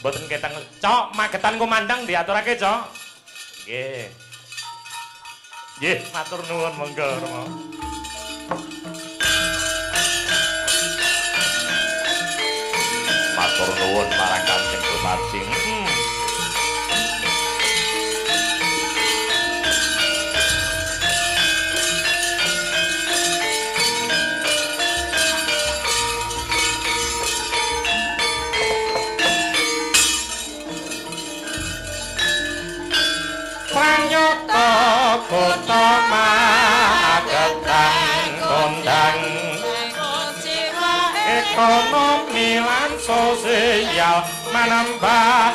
Mboten keteng. Cok, Magetan kumandhang diaturake, Cok. Nggih. Nggih, matur nuwun monggo, Rama. Matur nuwun marang Kanjeng Bupati. Pranyata kota Magetan kondang ekonomi lan sosial menambah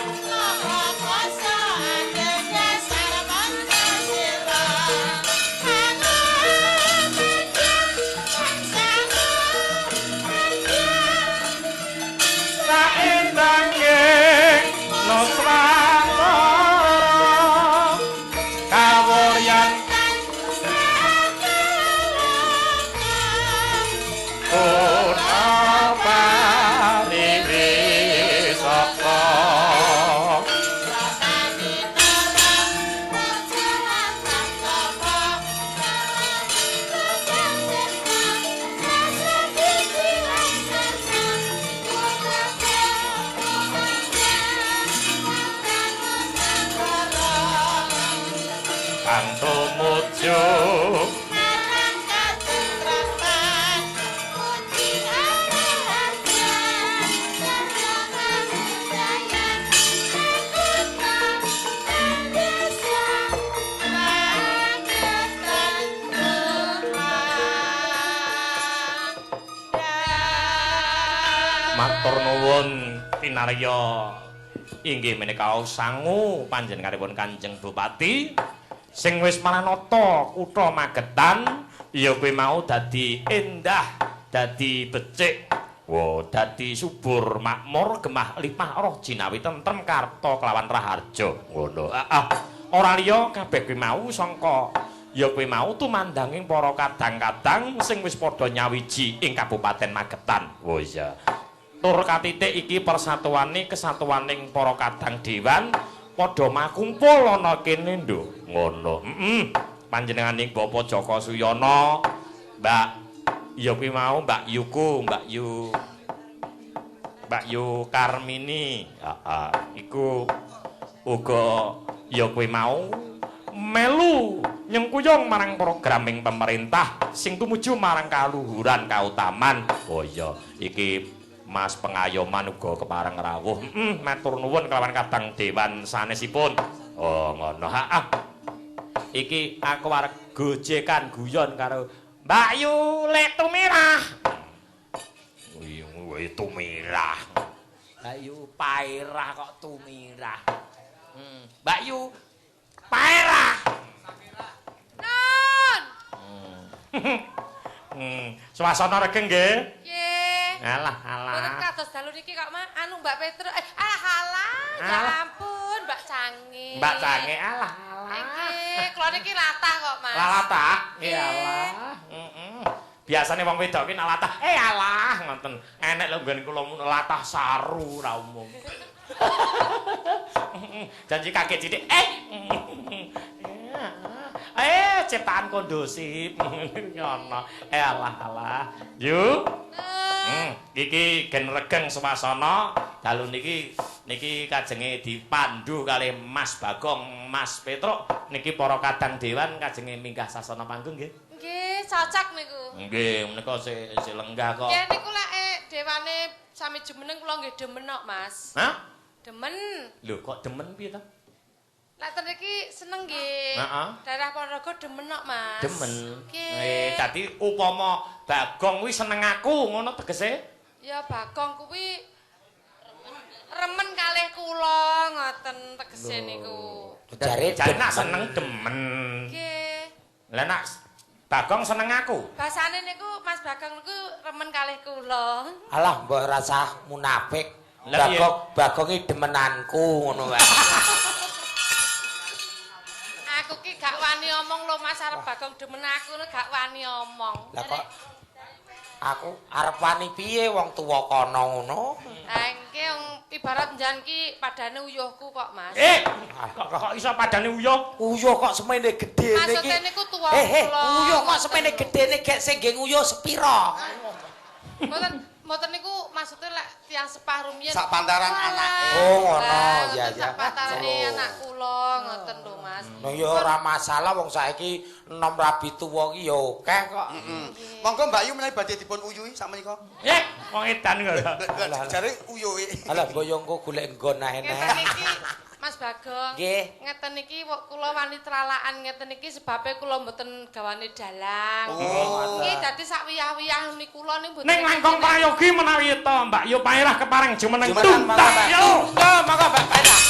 saendanging Nuswantara kawuryan kang tumuju matur nuwun pinarya inggih menika sangu panjenenganipun Kanjeng Bupati sing wis maranata kutha Magetan ya kuwi mau dadi endah dadi becik dadi subur makmur gemah limah roh jinawi tentrem karta kelawan raharja ngono ora liya kabeh kuwi mau sangka ya kuwi mau tumandanging para kadang-kadang sing wis padha nyawiji ing Kabupaten Magetan iya tur katitik iki persatuane kesatuaning para kadang dewan padha makumpul ana kene nduk ngono panjenenganing Bapak Joko Suyono Mbak ya kuwi mau Mbak Yuku Mbak Yu Karmini iku uga ya kuwi mau melu nyengkuyung marang programing pemerintah sing tumuju marang kaluhuran kautaman oh iya iki Mas pengayoman uga kepareng rawuh. Matur nuwun kelawan kadang dewan sanesipun. Oh ngono. Iki aku arep gojekan guyon karo Mbak Yu Lek Tumirah. Wih Tumirah. Mbak Yu Pairah kok Tumirah. Mbak Yu Pairah. Nun. Suasana regeng nggih? Nggih. Alah. Urip kados dalu niki kok anu Mbak Petro. Ya ampun Mbak Cange. Mbak Cange alah. Nggih, kula niki latah kok, Mas. Latah? Iyalah. Biasane wong wedok ki nek latah, alah ngoten. Enek lho nggon kula latah saru ra umum. Janji kakek cilik. Ciptaan kondusif ngono. Alah. Yu. Iki gen regeng swasana dalu niki kajenge dipandu kalih Mas Bagong, Mas Petruk niki para kadang dewan kajenge minggah sasana panggung nggih. Nggih, cocok niku. Nggih, menika si lenggah kok. Nggih niku lek dewane sami jumeneng kula nggih demen kok, Mas. Hah? Demen. Lho kok demen piye to? Lek ten iki seneng nggih. Daerah Ponorogo demen kok, Mas. Demen. Dadi upama Bagong kuwi seneng aku, ngono tegese? Ya Bagong kuwi remen kalih kula ngoten tegese niku. Jare nak seneng demen. Nggih. Lah nak Bagong seneng aku. Basane niku Mas Bagong niku remen kalih kula. Alah mbok rasah munafik. Bagong iki demenanku ngono wae. Aku ki gak wani omong lho Mas arep Bagong demen aku gak wani omong. Lah kok Aku arep wani piye wong tuwa kono ngono. Ha engke ibarat njan ki padane uyuhku kok, Mas. Kok iso padane uyuh? Uyuh kok semene gedene iki. Maksudnya niku tuwa kula. Uyuh kok semene gedene gek sing nggih uyuh sepira? Mboten niku maksudnya lek tiyang sepah rumiyin. Sak pantaran anake. Oh, ngono. Ya ya. Sak pantarane anak kula ngoten lho, Mas. Nah ya ora masalah wong saiki enom rabi tuwa ki ya akeh kok. Monggo Mbak Yu menawi badhe dipun uyuhi sak menika. Wong edan kok. Jare uyuhi. Alah boyongku golek nggon ae Ngeten iki Mas Bagong. Nggih. Ngeten iki kula wani tralakan ngeten iki sebabe kula mboten gawane dalang. Oh, Nggih dadi sak wiyah-wiyah niku kula niku mboten. Ning langkung prayogi menawi to Mbak Yu pairah kepareng jumeneng Jumeneng, tuntas Mbak. yo. Monggo Mbak Pairah.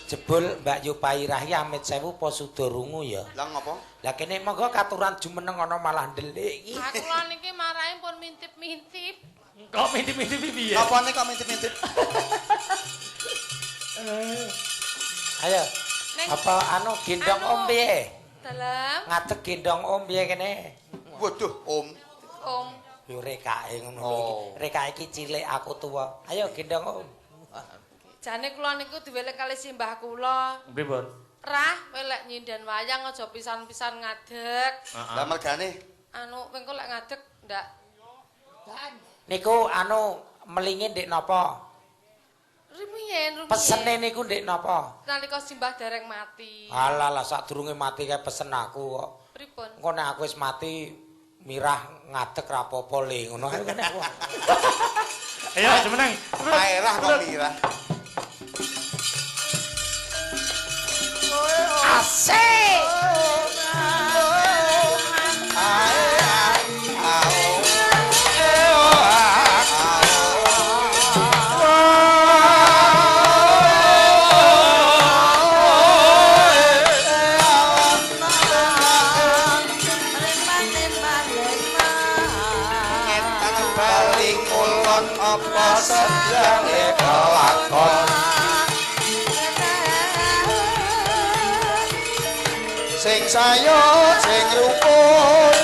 Jebul Mbak Yu Pairah ya amit sewu apa suda rungu ya. Lah ngopo? Lah kene monggo katuran jumeneng ana malah ndelik iki. Ha kula niki marahi pun mintip-mintip. Kok mintip-mintip piye? Apane kok mintip-mintip? Ayo. Neng- Apa anu gendong Anu. om piye? Dalam Ngadeg gendong om piye kene? Waduh, Om. Om. Yo rekae ngono Oh. iki. Rekae iki cilik aku tuwa. Ayo gendong om. Jane kula niku diweleng kali simbah kula. Pripun? Rah, kowe lek nyinden wayang aja pisan-pisan ngadeg. Lah mergane Anu, kowe engko lek ngadeg ndak Niku anu melingi ndek napa? rumiyin. Pesene niku ndek napa? Nalika simbah dereng mati. Alah lah sadurunge mati kae pesen aku kok. Pripun? Engko nek aku wis mati mirah ngadeg ra apa-apa le ngono ae kene aku. Ayo jumeneng. paerah kok mirah. Asik. Baling ulon apa sedane kelakon. Sing sayo sing rukun.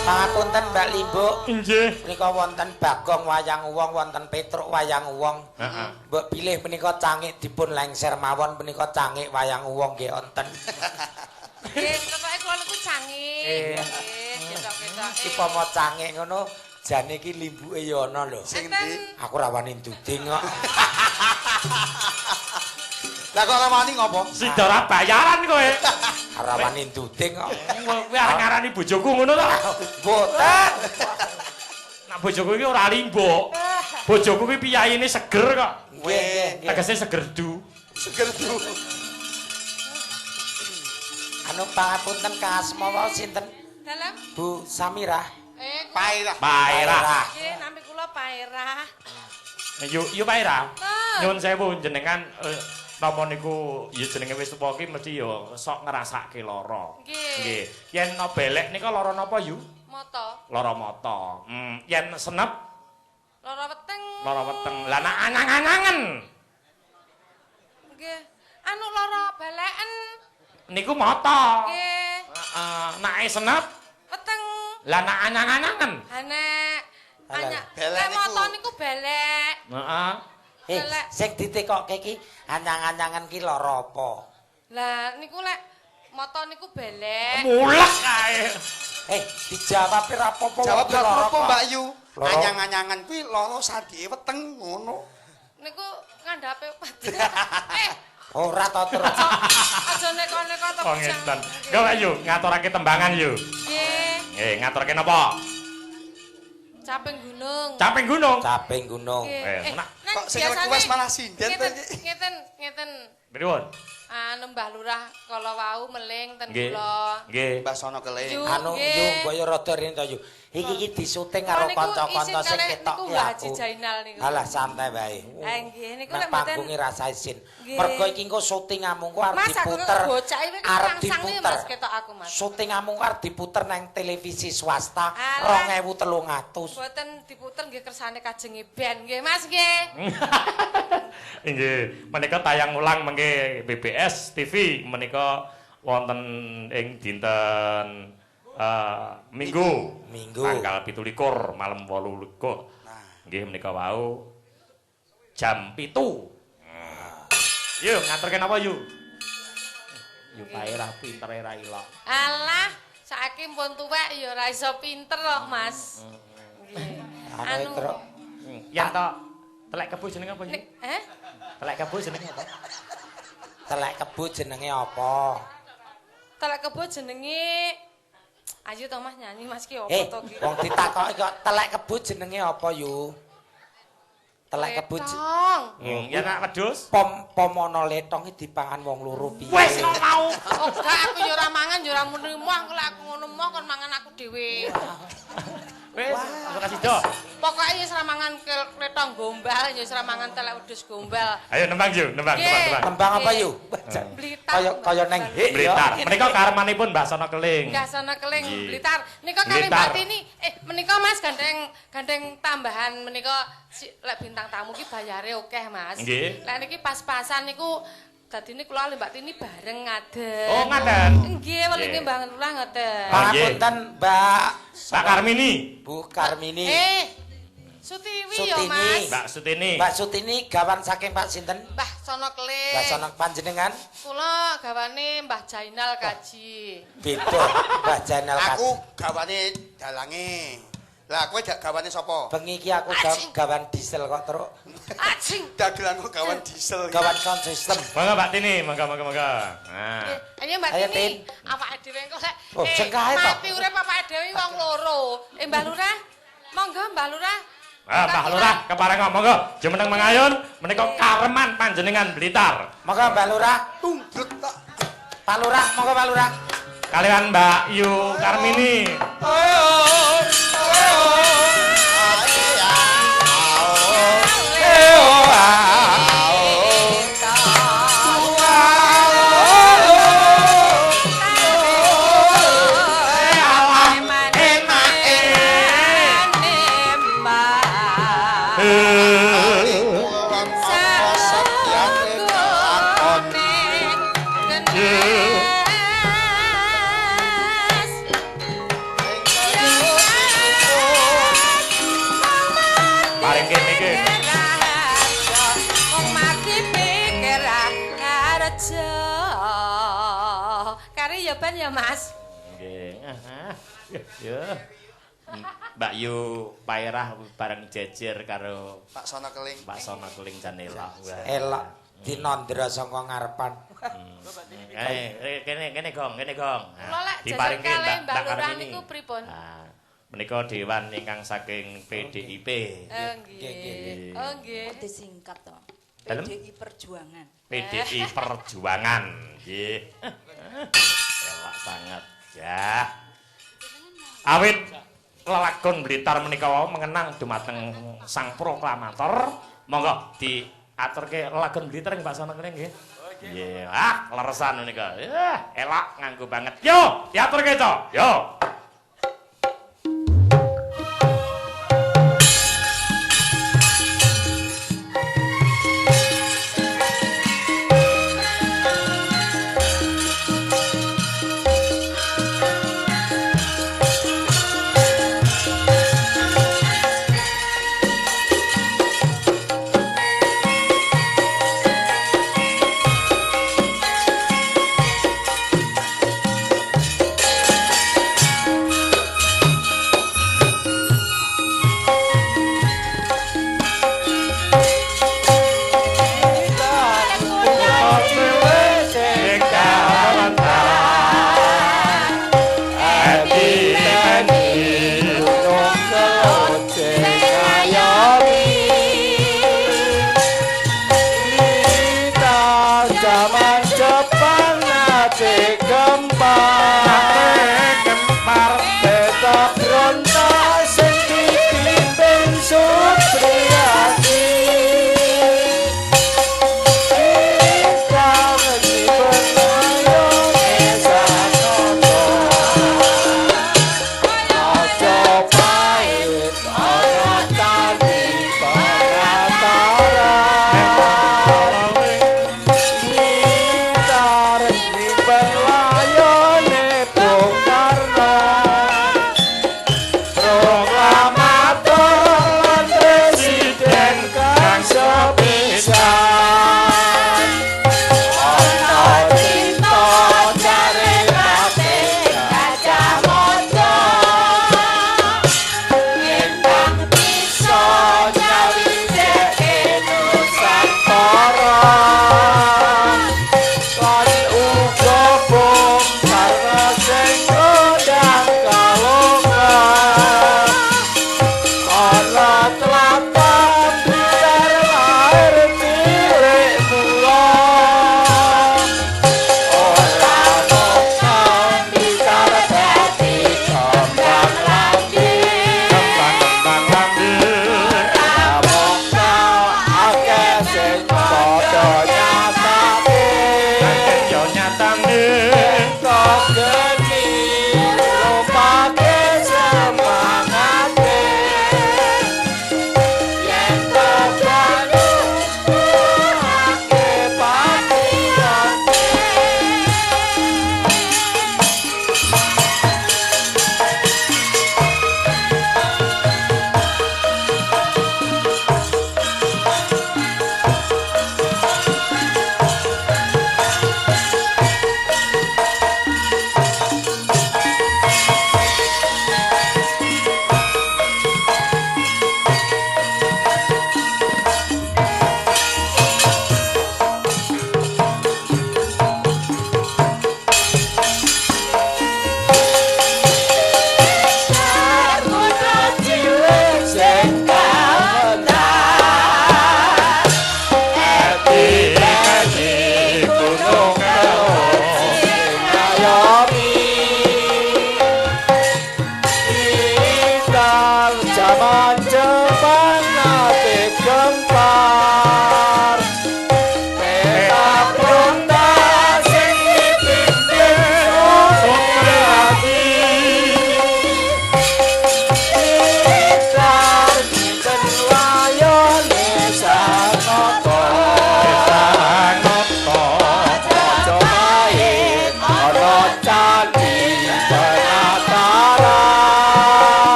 Pangapunten Mbak Limbuk. Nggih. Menika wonten Bagong wayang uwong, wonten Petruk wayang uwong. Heeh. Mbok pilih menika cangik dipun lengser mawon menika cangik wayang uwong nggih wonten. Nggih, ketoke kula niku canggih. Nggih, ketok-ketok. Iki pomo cangik ngono jane iki limbuke ya ana lho. Sing Enten. ndi? Aku ra wani nduding kok. Lah kok ora wani ngopo? Sidara bayaran kowe. Ora wani nduding kok. Kowe arek ngarani bojoku ngono to? Mboten. Nak bojoku iki ora limbuk. Bojoku iki piyayine seger kok. Nggih, nggih. Tegese segerdu. Seger du. Anu pangapunten Kang Asma wau sinten? Dalam Bu Samirah. Paerah. Pairah. nggih nami kula Paerah. Yu Pairah. Nah. Nyuwun sewu jenengan napa niku ya jenenge wis tuwa ki mesti ya sok ngrasake lara. Nggih. Yen no belek nika lara napa Yu? Mata, Lara mata. Yen senep lara weteng. lara weteng. Lah nek anyang-anyangen Nggih. Anu lara beleken. niku mata. Nggih. Heeh, nek senep Weteng. lah nek anyang-anyangen. Anek. Alah, Anya. belek Lek niku. mata niku belek. Heeh. Belek. Sing ditekokke iki anyang-anyangan ki lara apa? Lah niku lek mata niku belek. Mulek kae. Dijawab ora apa-apa. Jawab wong ki lara apa Mbak Yu? Lara. Anyang-anyangan kuwi lara sadike weteng ngono. Niku ngandhape pati. Ora to terus. Aja neko-neko to. Oh ngeten. Gawe Yu, ngaturake tembangan Yu. Nggih. Nggih, ngaturake napa? Caping gunung. Caping gunung. Caping gunung. Nggih. Nak Kok sing request malah sinden to Ngeten, iki? ngeten. Pripun? Anu Mbah Lurah kala wau meling ten Nggih. kula. Nggih. Mbah Sono Keling. Yu. Anu Nggih. yo mbok yo rada rene to yo. Iki disuting karo kanca-kanca sing ketok niku ya Mbah Haji aku. Jainal niku. Alah santai wae. Nggih niku Nek lek mboten panggunge rasa isin. Nggih. Mergo iki engko syutingamu ku arep Mas aku diputer. bocah iki Arep rangsang nih diputer. Mas ketok aku Mas. Syutingamu ku arep diputer nang televisi swasta Alah. 2300. Mboten diputer nggih kersane kajenge band nggih Mas nggih. Inggih, menika tayang ulang mengke BBS TV menika wonten ing dinten Minggu. Minggu. Tanggal 17 malam 18. Nggih menika wau jam 7. Yuk ngaturke napa yuk? Yuk paerah pinter era ilok. Alah, saiki pun tuwek ya ora iso pinter kok Mas. Nggih. Anu terus Yen to telek kebo jenenge apa yuk? Telek kebo jenenge apa? telek kebo jenenge apa? Telek kebo jenenge ayo to Mas nyanyi Mas ki opo to ki? Wong ditakoki kok telek kebo jenenge apa yu? Telek kebo Letong. Yen nak wedhus pomono letong iki dipangan wong loro piye? wis no mau. Oh gak aku ya ora mangan ya ora muni moh lek aku ngono moh kon mangan aku dhewe. Wis, aku kasih do. Pokoke ya ora mangan letong gombal ya ora mangan telek wedhus gombal. Ayo nembang yuk, nembang. Tembang apa yu? Blitar. Kaya neng hik ya. Blitar. Menika karmanipun Mbah Sono Keling. Enggak sana keling Nggih. Blitar. Nika kali Blitar. Batini menika Mas gandeng tambahan menika lek bintang tamu ki bayare akeh Mas. Nggih. Lek niki pas-pasan niku dadine kula kali Mbak Tini bareng ngaden. Oh, ngaden. Nggih, welinge Nggih. Mbah Lurah ngaden. Pangapunten Mbak Mbak Karmini. Bu Karmini. Sutiwi Sutini. ya Mas. Mbak Sutini. Mbak Sutini gawan saking Pak sinten? Mbah Sono Keling. Mbak Sono panjenengan? Kula gawane Mbah Jainal Kaji. Beda Mbak Jainal Aku gawane dalange. Lah kowe gawane sapa? bengi iki aku Acing. gawan diesel kok terus. Acing. Dagelan kok gawan diesel. Gawan sound system. Monggo Mbak Tini, monggo. Nah. Ayo Mbak Ayo, Tini, Tin. awake dhewe engko lek Oh, cengkahe to. mati urip awake dhewe wong loro. Mbah Lurah, monggo Mbah Lurah. Mbah Lurah kepareng monggo. Jumeneng mengayun menika kareman panjenengan Blitar. Monggo Mbak Lurah. Tunggrek tak. Pak Lurah, monggo Pak Lurah. Kalian Mbak Yu Karmini. Paring kene iki. Wong mati pikir kareja. Kare ya ben ya Mas. Nggih. Ya. Mbak Yu paerah bareng jejer karo Pak Sono Keling. Pak Sono Keling jan elok. Wah. Elok dinondra saka ngarepan. Kene gong. Kula lek Diparingke jajar kalih Mbah Mbak Lurah Karmini. niku pripun? Menika dewan ingkang saking PDIP. Nggih. Oh nggih. disingkat to. Dalem? PDI Perjuangan. PDI Perjuangan. Nggih. Elak sangat. Ya. Awit lelakon Blitar menika wau mengenang dumateng Sang Proklamator. Monggo diaturke lelakon Blitar ing Pak Sono Keling nggih. Nggih. Leresan menika. Elak nganggo banget. Yo, diaturke, Cok. Yo.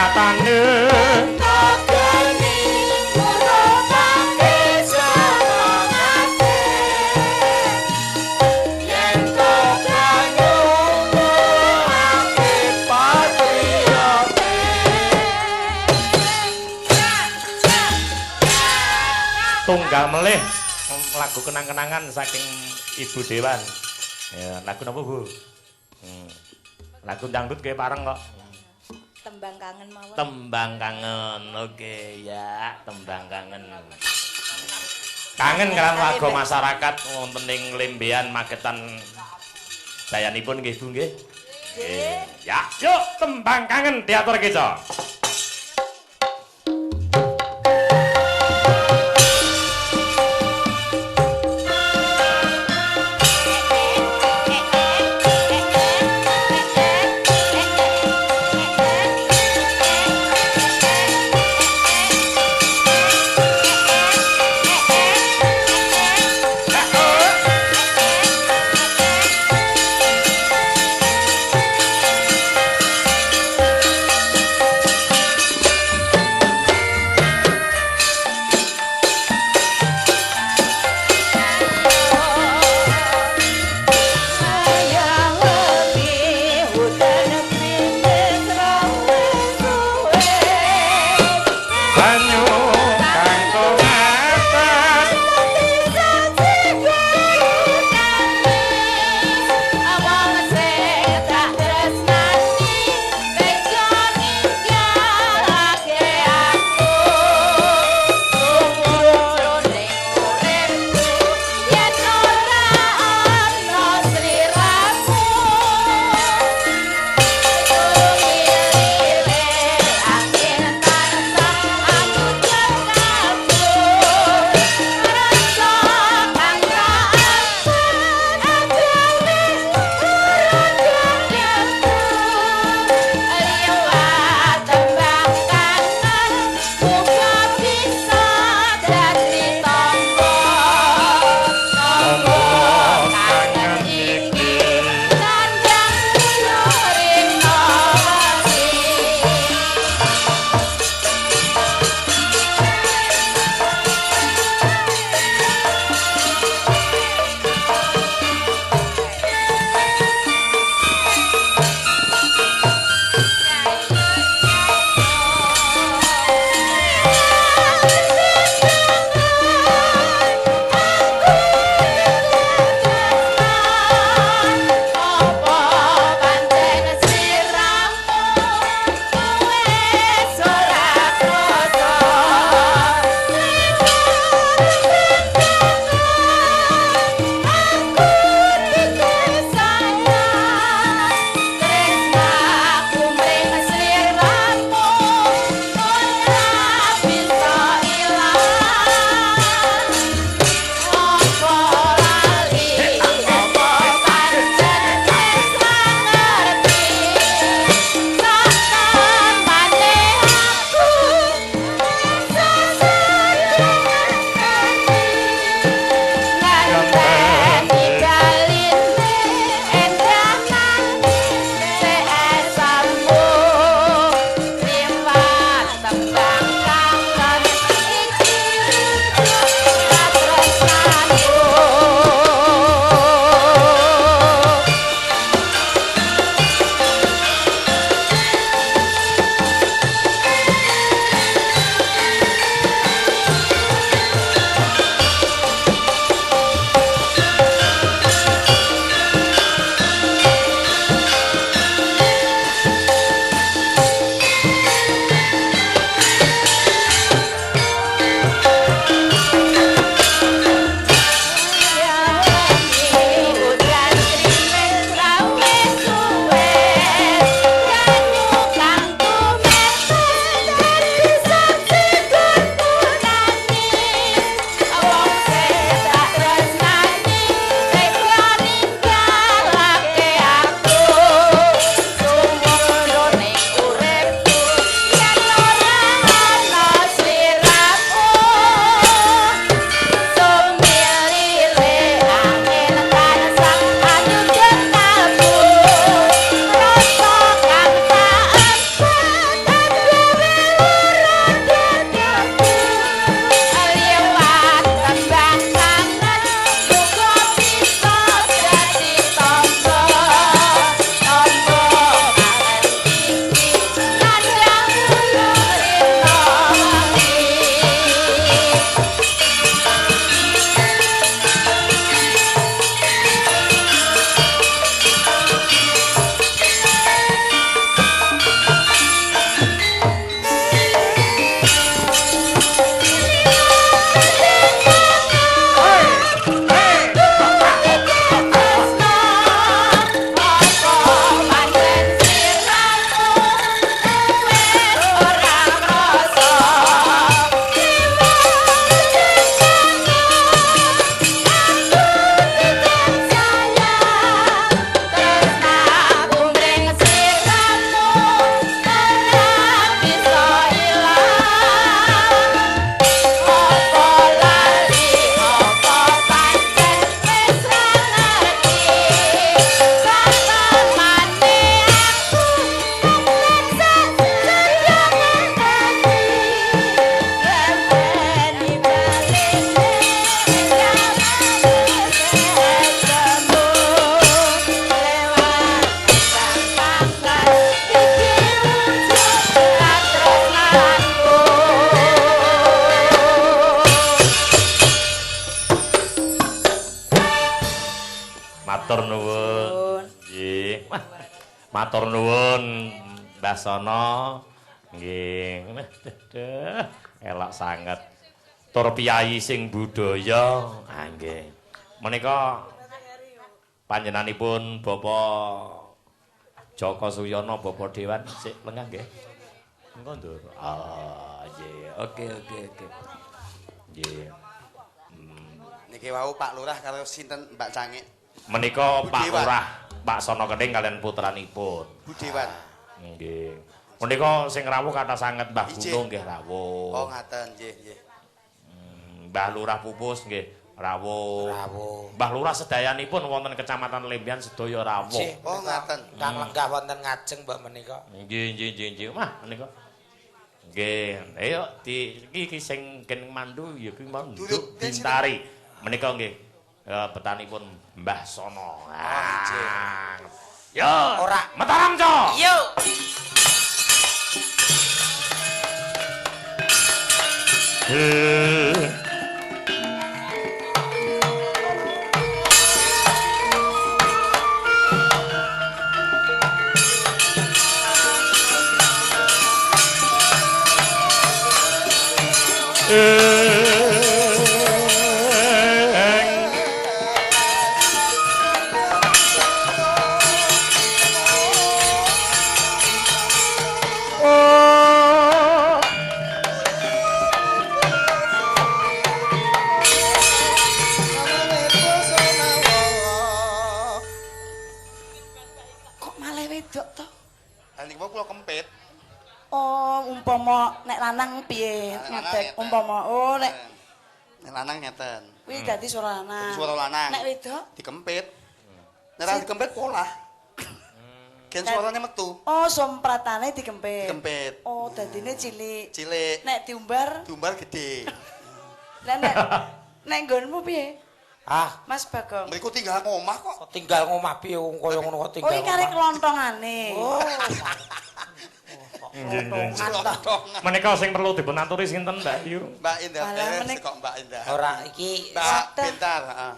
nyatane tunggal melih lagu kenang-kenangan saking Ibu Dewan. Ya, lagu napa, Bu? Lagu dangdut kayak bareng kok. Tembang kangen mawon. Tembang kangen. Oke, ya, tembang kangen. Kangen kan warga masyarakat wonten ing Lembean Magetan dayanipun nggih, Bu nggih? Nggih. Ya, yuk tembang kangen diaturke, Cok. Matur nuwun Mbah Sono. Nggih. Elok sanget. Tur piyayi sing budaya. Ah nggih. Menika panjenenganipun Bapak Joko Suyono, Bapak Dewan sik lengah nggih. Engko ndur. Ah, nggih. Oke. Nggih. Niki wau Pak Lurah karo sinten Mbak Cangik. Menika Pak Budewan. Lurah, Pak Sono Keting kalian putranipun. Budewan. Nggih. Menika sing rawuh kathah sanget Mbah Ijih. Gunung nggih rawuh. Oh ngaten, nggih. Mbah Lurah Pupus nggih rawuh. Rawuh. Mbah Lurah sedayanipun wonten Kecamatan Lembian sedaya rawuh. Nggih, Oh ngaten. Kang lenggah wonten ngajeng Mbak menika. Nggih. Mah menika. Nggih, ayo iki sing ken mandu ya kuwi mau Duduk, Bintari. Menika nggih betanipun Mbah Sono. Ah. Yo, Ora. Mataram, Cok. Yo. Kok malah wedok to? Lah niki kula kempit. Oh, umpama nek lanang piye? Nek lanang Ngedek ngeten. umpama oh nek Nek lanang ngeten. kuwi dadi suara lanang. Dadi suara lanang. Nek wedok Dikempit. Nek ra dikempit pola. Gen suarane metu. oh sompratane dikempit. Dikempit. Oh, dadine cilik. Cilik. Nek diumbar, Diumbar gede. lah nek nggonmu piye? Ah, Mas Bagong. Mriku tinggal ngomah kok. kok tinggal ngomah piye wong kaya ngono kok Oh, tinggal. iki karek ngomah. kelontongane. Oh. Menika sing perlu dipun aturi sinten, Mbak Yu? Mbak Indah Malah beres menik- kok Mbak Indah. Ora iki Mbak Sata. Bentar, heeh.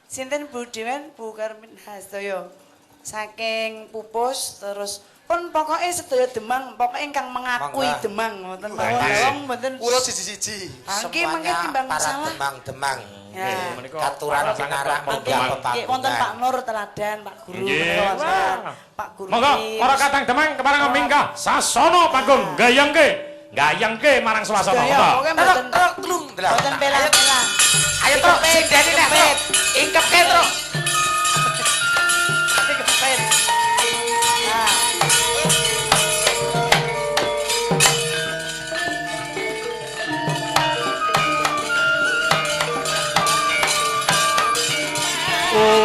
Sinten Bu Dewen Bu Karmin Hasdaya. Saking Pupus terus pun pokoknya sedaya Demang, pokoknya ingkang mengakui Mangga. Demang ngoten mawon. Nggih. Wong mboten Kula siji-siji. Angge mangke semuanya timbang para masalah. demang-demang. Ya. Menika Katuran kathah sanget pinarak Bapak mangga Demang. Bapak. Nggih wonten Pak Nur teladan, Pak Guru Nggih. menika wonten. Wah. Pak Guru. Monggo para katang Demang kepareng minggah sasono panggung gayangke marang swasana. Sedaya Monggo. pokoknya mboten Tlung mboten pelang-pelang. Ayo Truk, sing dene nek Truk. Ingkepke Truk. Dikepet. Nah, Oh